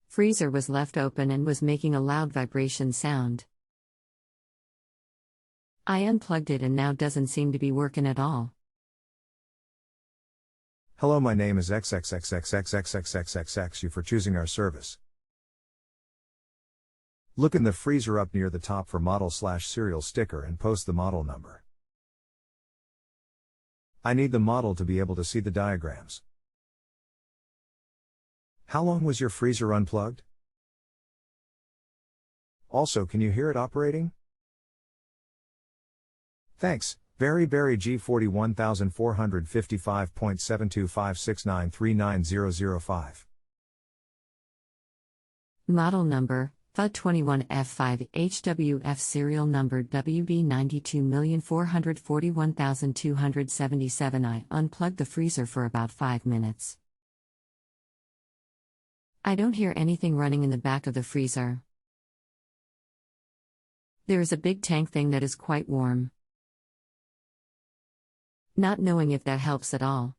Freezer was left open and was making a loud vibration sound. I unplugged it and now doesn't seem to be working at all. Hello, my name is XXXXX you for choosing our service. Look in the freezer up near the top for model/serial sticker and post the model number. I need the model to be able to see the diagrams. How long was your freezer unplugged? Also, can you hear it operating? Thanks, Barry G41455.72569390005. Model number, FFU21F5HWF Serial Number WB92441277. I unplugged the freezer for about 5 minutes. I don't hear anything running in the back of the freezer. There is a big tank thing that is quite warm. Not knowing if that helps at all.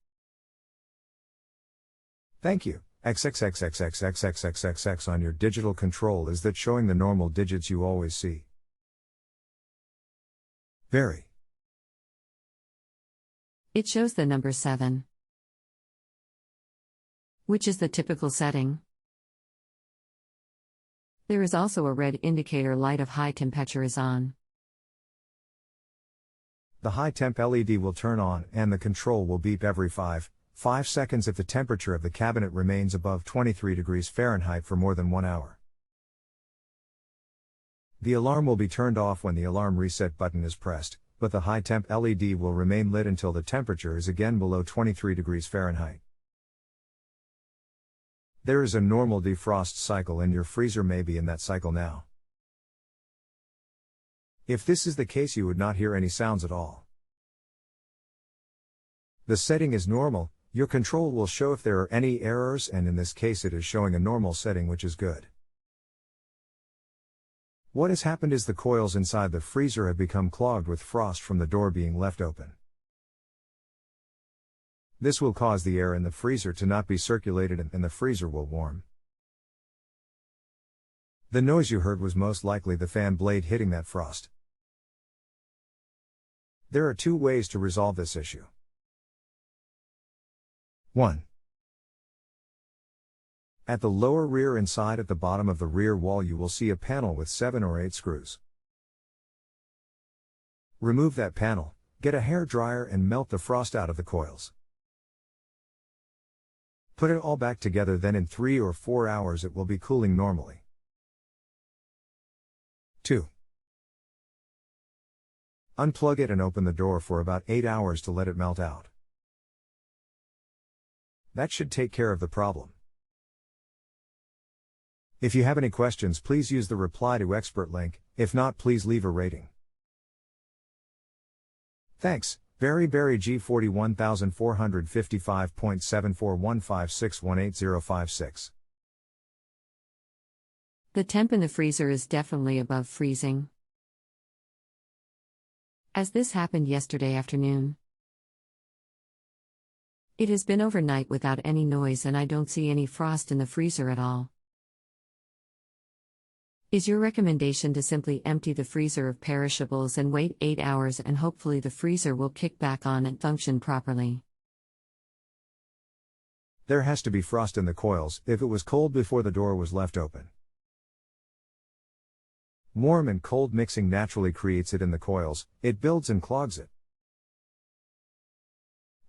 Thank you. XXXXXXXXX on your digital control, is that showing the normal digits you always see? Very. It shows the number 7, which is the typical setting. There is also a red indicator light of high temperature is on. The high temp LED will turn on and the control will beep every 5 seconds if the temperature of the cabinet remains above 23 degrees Fahrenheit for more than 1 hour. The alarm will be turned off when the alarm reset button is pressed, but the high temp LED will remain lit until the temperature is again below 23 degrees Fahrenheit. There is a normal defrost cycle and your freezer may be in that cycle now. If this is the case, you would not hear any sounds at all. The setting is normal. Your control will show if there are any errors, and in this case it is showing a normal setting, which is good. What has happened is the coils inside the freezer have become clogged with frost from the door being left open. This will cause the air in the freezer to not be circulated and the freezer will warm. The noise you heard was most likely the fan blade hitting that frost. There are 2 ways to resolve this issue. 1. At the lower rear inside at the bottom of the rear wall you will see a panel with 7 or 8 screws. Remove that panel, get a hair dryer and melt the frost out of the coils. Put it all back together, then in 3 or 4 hours it will be cooling normally. 2. Unplug it and open the door for about 8 hours to let it melt out. That should take care of the problem. If you have any questions, please use the reply to expert link. If not, please leave a rating. Thanks, Barry G41455.74156180056. The temp in the freezer is definitely above freezing, as this happened yesterday afternoon. It has been overnight without any noise and I don't see any frost in the freezer at all. Is your recommendation to simply empty the freezer of perishables and wait 8 hours and hopefully the freezer will kick back on and function properly? There has to be frost in the coils if it was cold before the door was left open. Warm and cold mixing naturally creates it in the coils, it builds and clogs it.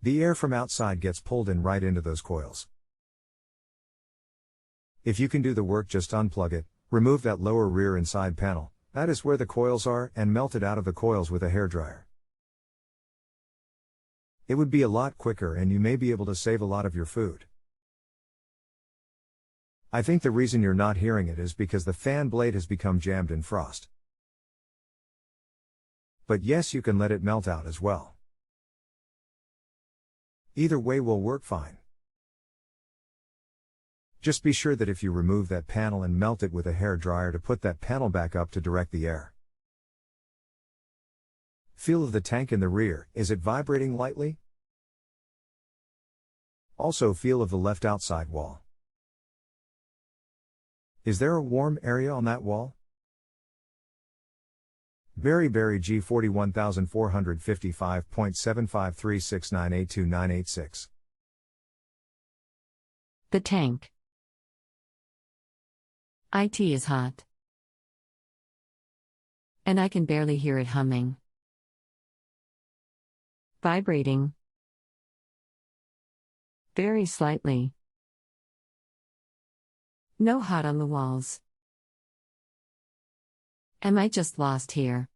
The air from outside gets pulled in right into those coils. If you can do the work, just unplug it, remove that lower rear inside panel, that is where the coils are, and melt it out of the coils with a hairdryer. It would be a lot quicker and you may be able to save a lot of your food. I think the reason you're not hearing it is because the fan blade has become jammed in frost. But yes, you can let it melt out as well. Either way will work fine. Just be sure that if you remove that panel and melt it with a hair dryer, to put that panel back up to direct the air. Feel of the tank in the rear, is it vibrating lightly? Also feel of the left outside wall. Is there a warm area on that wall? Berry G41455.75369829886. The tank. IT is hot. And I can barely hear it humming. Vibrating. Very slightly. No hot on the walls. Am I just lost here?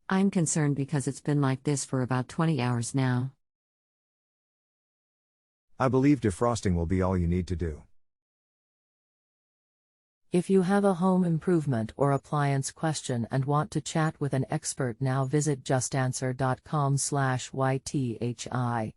I'm concerned because it's been like this for about 20 hours now. I believe defrosting will be all you need to do. If you have a home improvement or appliance question and want to chat with an expert now, visit justanswer.com/YTHI.